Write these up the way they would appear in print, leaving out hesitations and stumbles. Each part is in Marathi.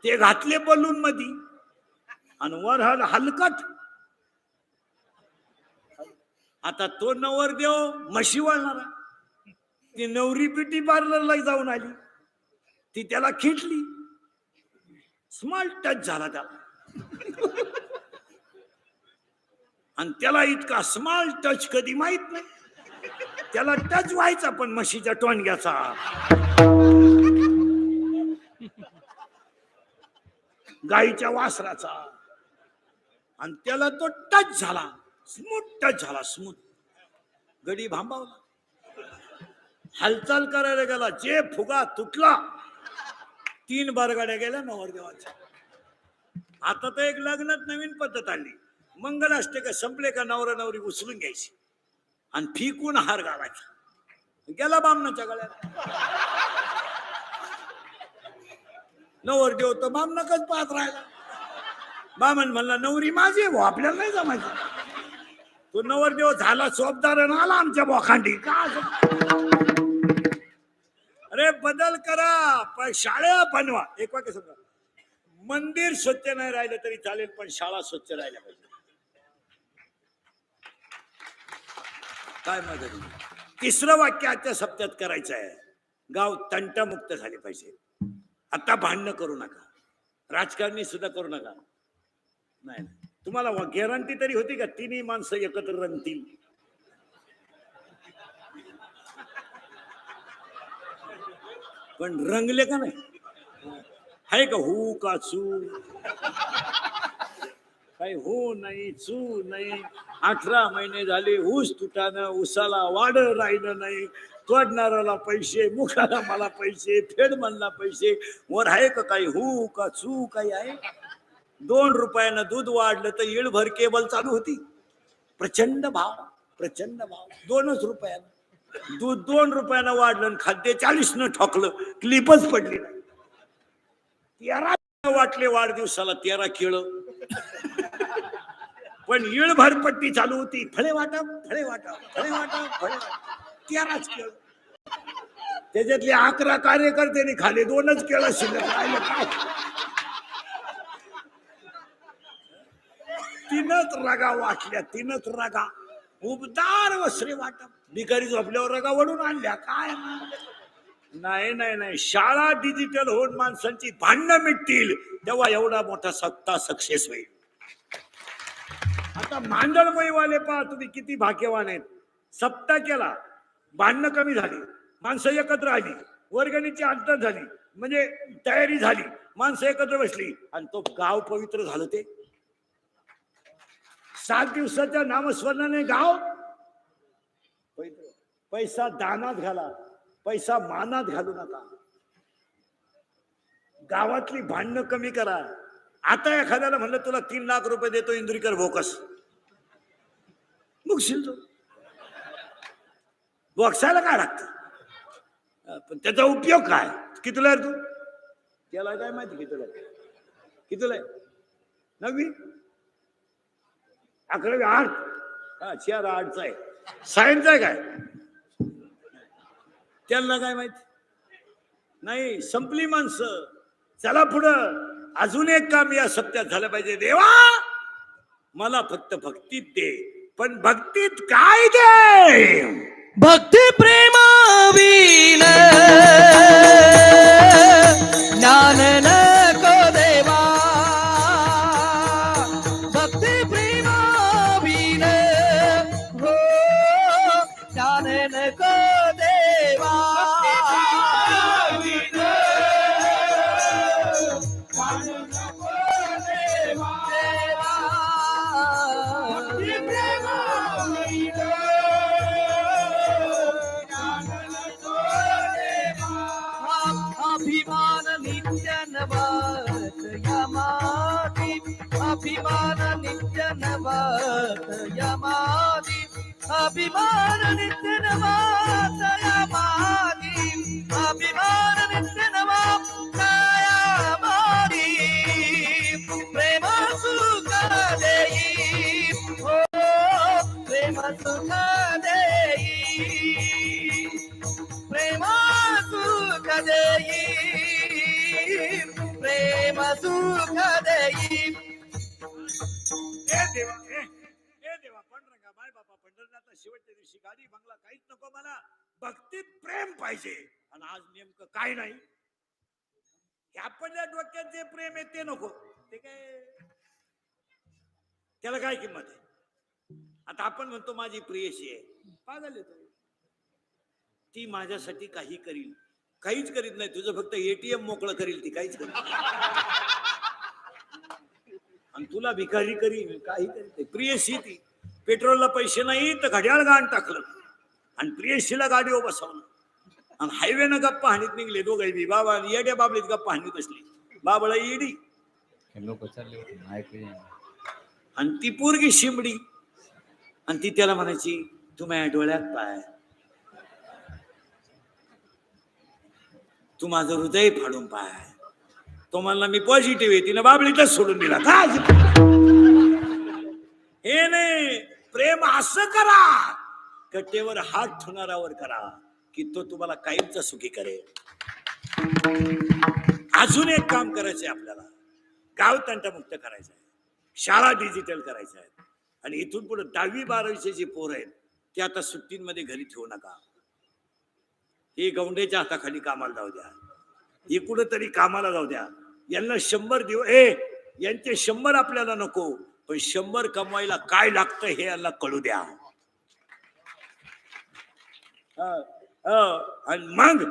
ते घातले बलून मध्ये आणि वर हलकट. आता तो नवरदेव म्हशी वळणारा, ती नवरी ब्युटी पार्लरला जाऊन आली, ती त्याला खिटली, स्मॉल टच झाला त्याला. आणि त्याला इतका स्मॉल टच कधी माहित नाही. त्याला टच व्हायचा पण म्हशीच्या टोणग्याचा, गाईच्या वासराचा, आणि त्याला तो टच झाला, स्मूथ टच झाला, स्मूथ. गडी भांबावला, हालचाल करायला गेला, जे फुगा तुटला. 3 बरगाड्या गेल्या नवरदेवाच्या. आता तर एक लग्नात नवीन पद्धत आली, मंगलाष्टक संपले का नवरा नवरी उचलून घ्यायची आणि फिकून हार घालायचा. गेला बामणाच्या गळ्यात. नवरदेव तर बामणाकच पाहत राहिला. बामण म्हणला नवरी माझी भाऊ, आपल्याला नाही जमायचं. तो नवरदेव झाला सोबदार आला आमच्या बोखांडी का. अरे बदल करा, पण शाळा बनवा. एक वाक्य समजा, मंदिर स्वच्छ नाही राहिलं तरी चालेल, पण शाळा स्वच्छ राहिल्या पाहिजे. काय मदत. तिसरं वाक्य आजच्या सप्त्यात करायचं आहे, गाव तंटमुक्त झाले पाहिजे. आता भांडणं करू नका, राजकारणी सुद्धा करू नका. नाही, तुम्हाला गॅरंटी तरी होती का 3 माणसं एकत्र रंगतील? पण रंगले का नाही? आहे का हू का चू? काही हो नाही, चू नाही. 18 महिने झाले ऊस तुटानं, ऊसाला वाढ राहिलं नाही. तोडणाऱ्याला पैसे, मुखाला मला पैसे, फेडमनला पैसे. वर आहे का काही हू का चू? काही आहे? 2 रुपयानं दूध वाढलं तर येळभर केबल चालू होती. प्रचंड भाव, प्रचंड भाव. 2च रुपयानं दूध 2 रुपयानं वाढलं आणि खाद्य 40 ठोकलं, क्लिपच पडली नाही. 13 वाटले वाढदिवसाला, 13 केळं. पण येळभर पट्टी चालू होती, फळे वाटप, फळे वाटप, फळे वाटप, फळे वाटप. 13च केळं. त्याच्यातले 11 कार्यकर्त्यांनी खाले, 2च केळं शिल्लक राहिलं. काय 3च रगा वाटल्या, 3च रगा. उबदार वस्त्रे वाटप. भिकारी झोपल्यावर रगा वडून आणल्या. काय नाही नाही नाही. शाळा डिजिटल होऊन माणसांची भांडणं मिटतील, तेव्हा एवढा मोठा सत्ता सक्सेस होईल. आता मांडळमयवाले पहा तुम्ही किती भाग्यवान आहेत. सप्ताह केला, भांडणं कमी झाली, माणसं एकत्र आली, वर्गणीची अंतर झाली, म्हणजे तयारी झाली, माणसं एकत्र बसली आणि तो गाव पवित्र झालं. ते 7 दिवसाच्या नामस्मरणाने गाव पवित्र. पैसा दानात घाला, पैसा मानात घालू नका. गावातली भांडणं कमी करा. आता एखाद्याला म्हणलं तुला 3 लाख रुपये देतो इंदुरीकर भोकस, मुगशील तो. बोक्सायला काय लागतं, पण त्याचा उपयोग काय? कितीला आहे तू? त्याला काय माहिती कितीला आहे? कितीला आहे? 9वी 11वी 8. हा 4 8चा आहे. सायन्स आहे काय? त्यांना काय माहिती? नाही, संपली माणसं. चला पुढं. अजून एक काम या सप्त्यात झालं पाहिजे. देवा मला फक्त भक्तीत दे, पण भक्तीत काय दे? भक्ती प्रेमावीन ज्ञान नको देवा. भक्ती प्रेमावीन हो ज्ञान नको देवा. अभिमान नित्य नवत यमादी, अभिमान नित्य नवत यमादी, अभिमान नित्य नवत यमादी, अभिमान नित्य नवत यमादी. प्रेम सुख देई हो, प्रेम सुख देई, प्रेम सुख देई, प्रेम प्रेम सुख देई. ए देवा पांडुरंगा माय बापा पंढरनाथला शेवटच्या दिवशी गाडी बंगला काहीच नको मला, भक्तीत प्रेम पाहिजे. आणि आज नेमकं काय नाही, आपल्या डोक्यात जे प्रेम आहे ते नको. ते काय, त्याला काय किंमत आहे? आता आपण म्हणतो माझी प्रियशी आहे, पागल आहे तो. ती माझ्यासाठी काही करील, काहीच करीत नाही. तुझं फक्त एटीएम मोकळं करील, ती काहीच करीत आणि तुला भिकारी करील, काही करीत. प्रियशी ती पेट्रोलला पैसे नाही तर घड्याळ गाण टाकलं आणि प्रियशीला गाडीवर बसवलं आणि हायवेनं गप्पा हाणीत निघले दोघे बी. बाबा येड्या बाबलीत गप्पा हाणीत बसली. बाबाला येडी लोक चालले होते आणि ती पोरगी शिंबडी आणि ती त्याला म्हणायची तू माझ्या डोळ्यात पाय, तू माझं हृदय फाडून पाय. तो म्हणला मी पॉझिटिव्ह आहे. तिनं बाबळीतच सोडून दिला. काय हे नाही, प्रेम असं करा, कट्टेवर हात ठेवणारावर करा की तो तुम्हाला कायमचा सुखी करेल. अजून एक काम करायचंय आपल्याला, गाव तंटामुक्त करायचं आहे, शाळा डिजिटल करायचं आहे. आणि इथून पुढे 10वी 12वीचे जे पोर आहेत ते आता सुट्टींमध्ये घरी ठेवू नका. हे गौंडेच्या हाताखाली कामाला जाऊ द्या, हे कुठंतरी कामाला जाऊ द्या. यांना 100 दिवस यांचे 100 आपल्याला नको, पण 100 कमवायला काय लागतं हे यांना कळू द्या. आणि मग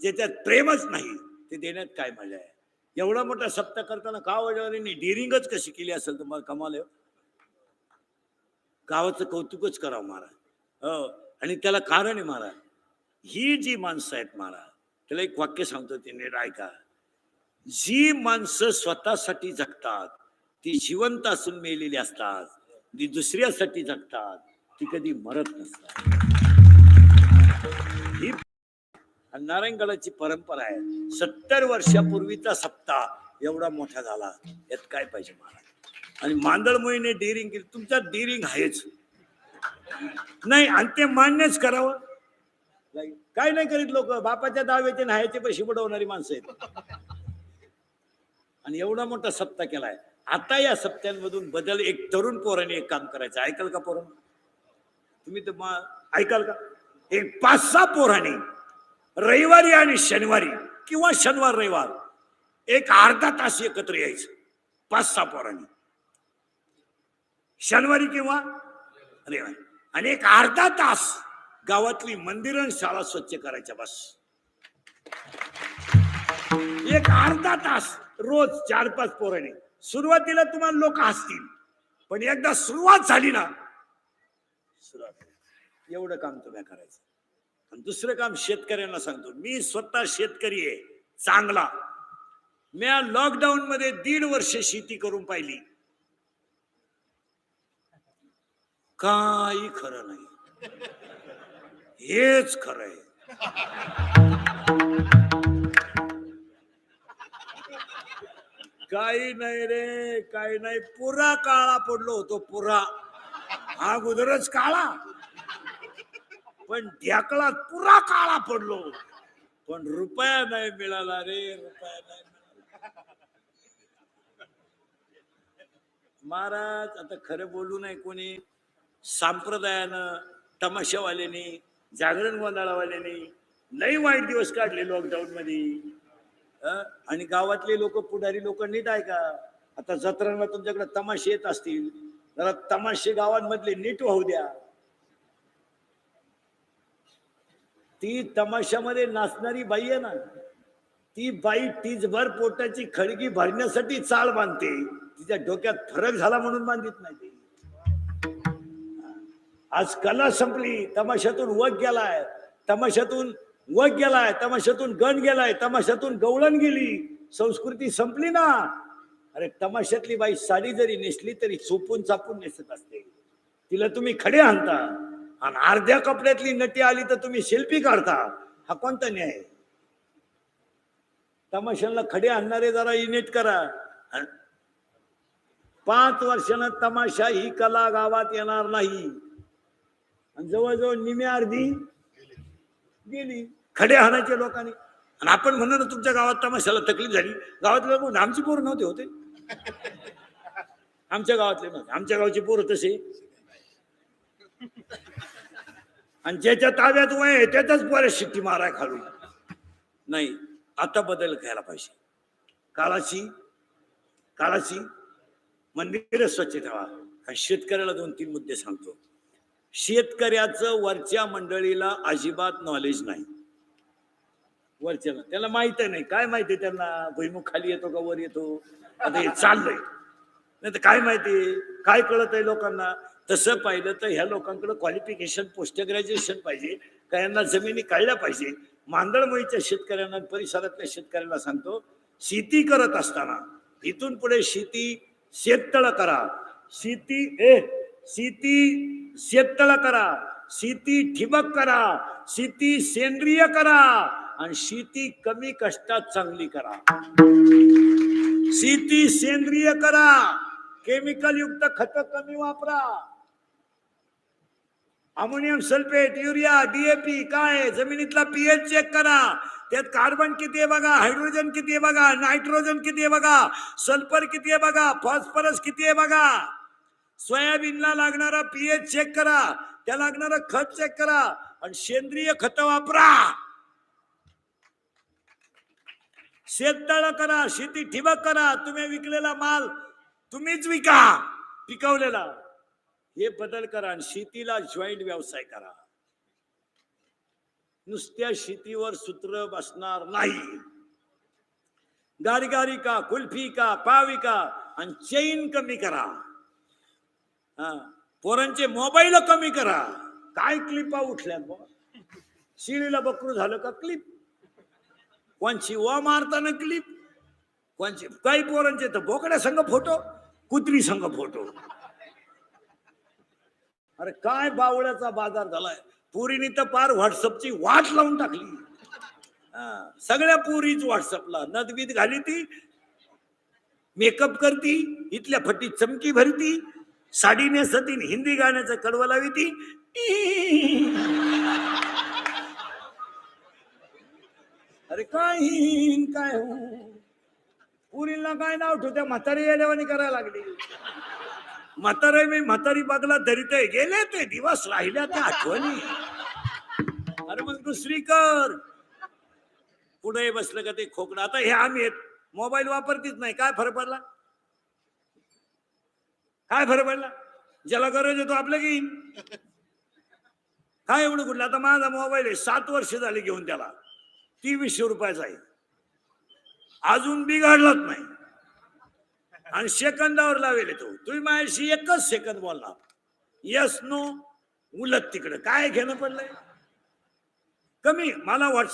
ज्याच्यात प्रेमच नाही ते देण्यात काय मजा आहे. एवढा मोठा सप्ताह करताना गावाने डिरिंगच कशी केली असेल तर मला कमाल. गावाचं कौतुकच करावं महाराज. आणि त्याला कारण आहे महाराज, ही जी माणसं आहेत महाराज, त्याला एक वाक्य सांगतो ते नीट ऐका. जी माणसं स्वतःसाठी जगतात ती जिवंत असून मेलेली असतात, जी दुसऱ्यासाठी जगतात ती कधी मरत नसतात. ही नारायणगडाची परंपरा आहे. 70 वर्षापूर्वीचा सप्ताह एवढा मोठा झाला, यात काय पाहिजे महाराज. आणि मांदळ मोहीने डेअरिंग केली, तुमचा डेअरिंग आहेच नाही आणि ते मान्यच करावं. काय नाही करीत लोक, बापाच्या दाव्याचे न्हायचे पैसे बुडवणारी माणसं आहेत. आणि एवढा मोठा सप्ताह केलाय. आता या सप्त्यांमधून बदल, एक तरुण पोराने एक काम करायचं. ऐकाल का पोरण? तुम्ही तर ऐकाल का? एक 5-6 पोराने रविवारी आणि शनिवारी किंवा शनिवार रविवार एक अर्धा तास एकत्र यायचं. 5-6 पोरांनी शनिवारी किंवा रविवारी, आणि एक अर्धा तास गावातली मंदिरं आणि शाळा स्वच्छ करायच्या. बस एक अर्धा तास रोज 4-5 पोरांनी. सुरुवातीला तुम्हाला लोक हसतील, पण एकदा सुरुवात झाली ना, एवढं काम तुम्ही करायचं. आणि दुसरं काम शेतकऱ्यांना सांगतो, मी स्वतः शेतकरी आहे चांगला. मी लॉकडाऊन मध्ये 1.5 वर्ष शेती करून पाहिली, काही खरं नाही. हेच खरं आहे. काही नाही रे, काही नाही. पुरा काळा पडलो होतो, पुरा. हा गुदरच काळा, पण ढ्याकळात पुरा काळा पडलो, पण रुपया नाही मिळाला रे, रुपया नाही मिळाला. महाराज आता खरं बोलू नाही कोणी. संप्रदायानं, तमाशावाल्याने, जागरण गोंधळावाल्याने लई वाईट दिवस काढले लॉकडाऊन मध्ये. आणि गावातले लोक, पुढारी लोक नीट ऐका. आता जत्रांना तुमच्याकडे तमाशे येत असतील, जरा तमाशे गावांमधले नीट वाहू द्या. ती तमाशामध्ये नाचणारी बाई आहे ना, ती बाई टीचभर पोटाची खळगी भरण्यासाठी चाल बांधते. तिच्या डोक्यात फरक झाला म्हणून बांधित नाही ती. आज कला संपली, तमाशातून वग गेलाय, तमाशातून वग गेलाय, तमाशातून गण गेलाय, तमाशातून गवळण गेली, संस्कृती संपली ना. अरे तमाशातली बाई साडी जरी नेसली तरी चोपून चापून नेसत असते. तिला तुम्ही खडे आणता, आणि अर्ध्या कपड्यातली नटी आली तर तुम्ही सेल्फी काढता. हा कोणता न्याय? तमाशाला खडे आणणारे जरा इनेट करा. 5 वर्षानं तमाशा ही कला गावात येणार नाही. आणि जवळजवळ निम्या अर्धी गेली खडे हाणाच्या लोकांनी. आणि आपण म्हणणार तुमच्या गावात तमाशाला तकलीफ झाली, गावातले लोक आमची पोरं नव्हते होते, आमच्या गावातले नव्हते, आमच्या गावची पोरं तसे, आणि ज्याच्या ताब्यात वय आहे त्याच्याच पोऱ्या शिट्टी माराय खालून. नाही, आता बदल घ्यायला पाहिजे. काळाची मंदिर स्वच्छ ठेवा. आणि शेतकऱ्याला 2-3 मुद्दे सांगतो. शेतकऱ्याचं वरच्या मंडळीला अजिबात नॉलेज नाही. वरच्याला त्याला माहित नाही. काय माहिती त्यांना, भुईमुख खाली येतो का वर येतो, आता हे चाललंय, नाही तर काय माहिती, काय कळत आहे लोकांना. तसं पाहिलं तर ह्या लोकांकडे क्वालिफिकेशन पोस्ट ग्रॅज्युएशन पाहिजे, का यांना जमिनी कळल्या पाहिजे. मांदळमोईच्या शेतकऱ्यांना, परिसरातल्या शेतकऱ्यांना सांगतो, शेती करत असताना इथून पुढे शेती शेततळ करा, शेती शेततळ करा, शेती ठिबक करा, शेती सेंद्रिय करा, आणि शेती कमी कष्टात चांगली करा. शेती सेंद्रिय करा, केमिकल युक्त खत कमी वापरा. अमोनियम सल्फेट, युरिया, DAP काय, जमिनीतला पीएच चेक करा, त्यात कार्बन किती आहे बघा, हायड्रोजन किती आहे बघा, नायट्रोजन किती आहे बघा, सल्फर किती आहे बघा, फॉस्फरस किती आहे बघा. सोयाबीनला लागणारा पीएच चेक करा, त्या लागणारा खत चेक करा, आणि सेंद्रिय खत वापरा. शेततळ करा, शेती ठिबक करा, तुम्ही विकलेला माल तुम्हीच विका, पिकवलेला. हे बदल करा, आणि शेतीला जॉईंट व्यवसाय करा. नुसत्या शेतीवर सूत्र बसणार नाही. गारी का, कुल्फी का, पावी का, आणि चैन कमी करा. पोरांचे मोबाईल कमी करा. काय क्लिपा उठल्या, शिळीला बकरू झालं का क्लिप, कोणची वा मारताना क्लिप, कोणची काही पोरांचे तर बोकड्या संघ फोटो, कुत्री संघ फोटो. अरे काय बावळ्याचा बाजार झालाय. पुरीनी तर पार व्हॉट्सअपची वाट लावून टाकली. सगळ्या पुरीच व्हॉट्सअपला नदबीत घाली, ती मेकअप करती, इथल्या फटी चमकी भरती, साडी नेसती, हिंदी गाण्याचं कडवं लावी ती. अरे काय पुरीला काय नाव ठेवत्या, म्हातारी येल्यावानी करायला लागली. म्हातारी बघला धरीत गेले ते दिवस, राहिल्या त्या आठवणी. अरे मग दुसरी कर. पुढे बसलं का ते खोकणं. आता हे आम्ही मोबाईल वापरतीच नाही, काय फरक पडला, काय फरक पडला. ज्याला गरज आहे तो आपलं घेईन, काय एवढं कुठलं. आता माझा मोबाईल आहे, 7 वर्ष झाली घेऊन, त्याला 2300 रुपयाचा आहे, अजून बिघडलाच नाही, आणि सेकंदावर लावेल तो. तुम्ही माझ्याशी 1च सेकंद बोलला, यस नो, उलट तिकडं काय घेणं पडलंय. कमी मला व्हॉट्सअप